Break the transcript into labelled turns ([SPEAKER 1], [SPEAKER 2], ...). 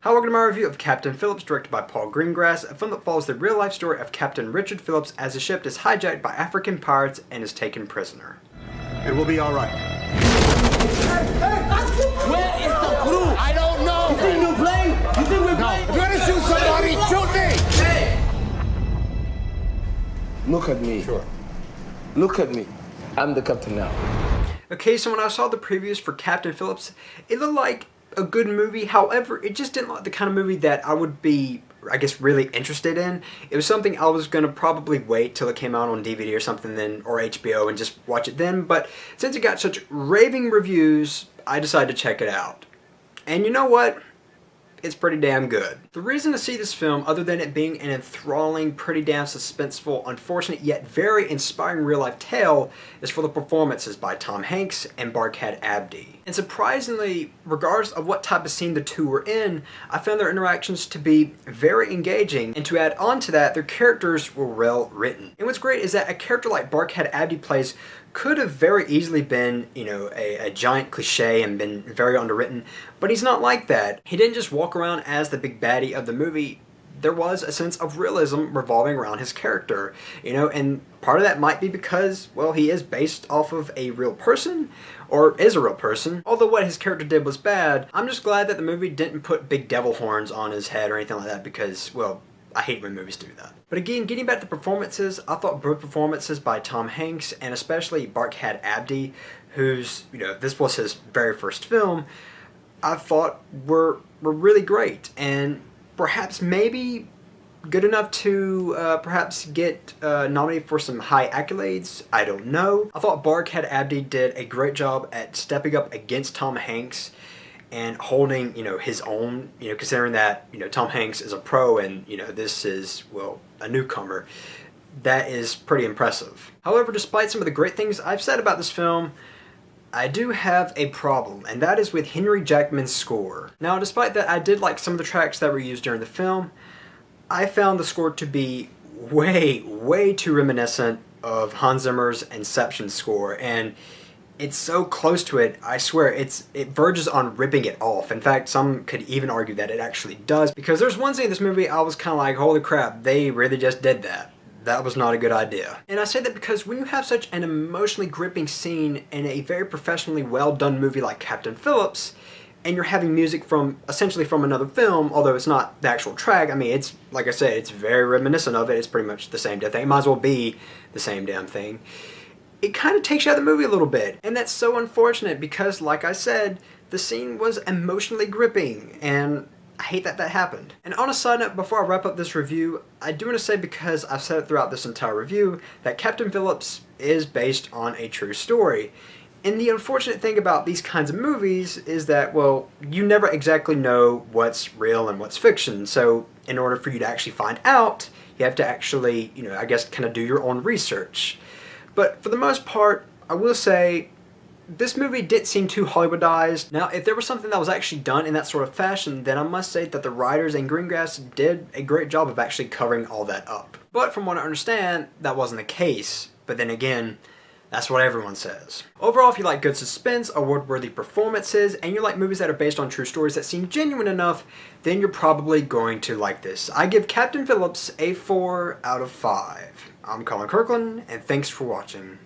[SPEAKER 1] Hi, welcome to my review of Captain Phillips, directed by Greengrass, a film that follows the real-life story of Captain Richard Phillips as his ship is hijacked by African pirates and is taken prisoner.
[SPEAKER 2] It will be all right.
[SPEAKER 3] Where is the crew?
[SPEAKER 2] I don't know.
[SPEAKER 3] You think we're playing? You think we're playing?
[SPEAKER 2] If you're gonna shoot somebody, shoot me!
[SPEAKER 3] Hey!
[SPEAKER 4] Look at me.
[SPEAKER 2] Sure.
[SPEAKER 4] Look at me. I'm the captain now.
[SPEAKER 1] Okay, so when I saw the previews for Captain Phillips, it looked like a good movie. However, it just didn't look like the kind of movie that I would be, I guess, really interested in. It was something I was going to probably wait till it came out on DVD or something then, or HBO, and just watch it then. But since it got such raving reviews, I decided to check it out. And you know what? It's pretty damn good. The reason to see this film, other than it being an enthralling, pretty damn suspenseful, unfortunate yet very inspiring real-life tale, is for the performances by Tom Hanks and Barkhad Abdi. And surprisingly, regardless of what type of scene the two were in, I found their interactions to be very engaging, and to add on to that, their characters were well written. And what's great is that a character like Barkhad Abdi plays could have very easily been, a giant cliche and been very underwritten, but he's not like that. He didn't just walk around as the big baddie of the movie. There was a sense of realism revolving around his character, and part of that might be because, well, he is based off of a real person, or is a real person. Although what his character did was bad, I'm just glad that the movie didn't put big devil horns on his head or anything like that because, well, I hate when movies do that. But again, getting back to performances, I thought both performances by Tom Hanks and especially Barkhad Abdi, who's, this was his very first film, I thought were really great. And perhaps maybe good enough to perhaps get nominated for some high accolades. I don't know. I thought Barkhad Abdi did a great job at stepping up against Tom Hanks and holding, his own, considering that, Tom Hanks is a pro and, this is, well, a newcomer. That is pretty impressive. However, despite some of the great things I've said about this film, I do have a problem, and that is with Henry Jackman's score. Now, despite that I did like some of the tracks that were used during the film, I found the score to be way too reminiscent of Hans Zimmer's Inception score, and it's so close to it, I swear, it verges on ripping it off. In fact, some could even argue that it actually does, because there's one scene in this movie I was kind of like, holy crap, they really just did that. That was not a good idea. And I say that because when you have such an emotionally gripping scene in a very professionally well done movie like Captain Phillips, and you're having music essentially from another film, although it's not the actual track, I mean, it's, like I said, it's very reminiscent of it, it's pretty much the same damn thing, it might as well be the same damn thing. It kind of takes you out of the movie a little bit, and that's so unfortunate because, like I said, the scene was emotionally gripping, and I hate that that happened. And on a side note, before I wrap up this review, I do want to say, because I've said it throughout this entire review, that Captain Phillips is based on a true story. And the unfortunate thing about these kinds of movies is that, well, you never exactly know what's real and what's fiction, so in order for you to actually find out, you have to actually, I guess, kind of do your own research. But for the most part, I will say, this movie did seem too Hollywoodized. Now, if there was something that was actually done in that sort of fashion, then I must say that the writers and Greengrass did a great job of actually covering all that up. But from what I understand, that wasn't the case. But then again, that's what everyone says. Overall, if you like good suspense, award-worthy performances, and you like movies that are based on true stories that seem genuine enough, then you're probably going to like this. I give Captain Phillips a 4 out of 5. I'm Colyn Kirkland, and thanks for watching.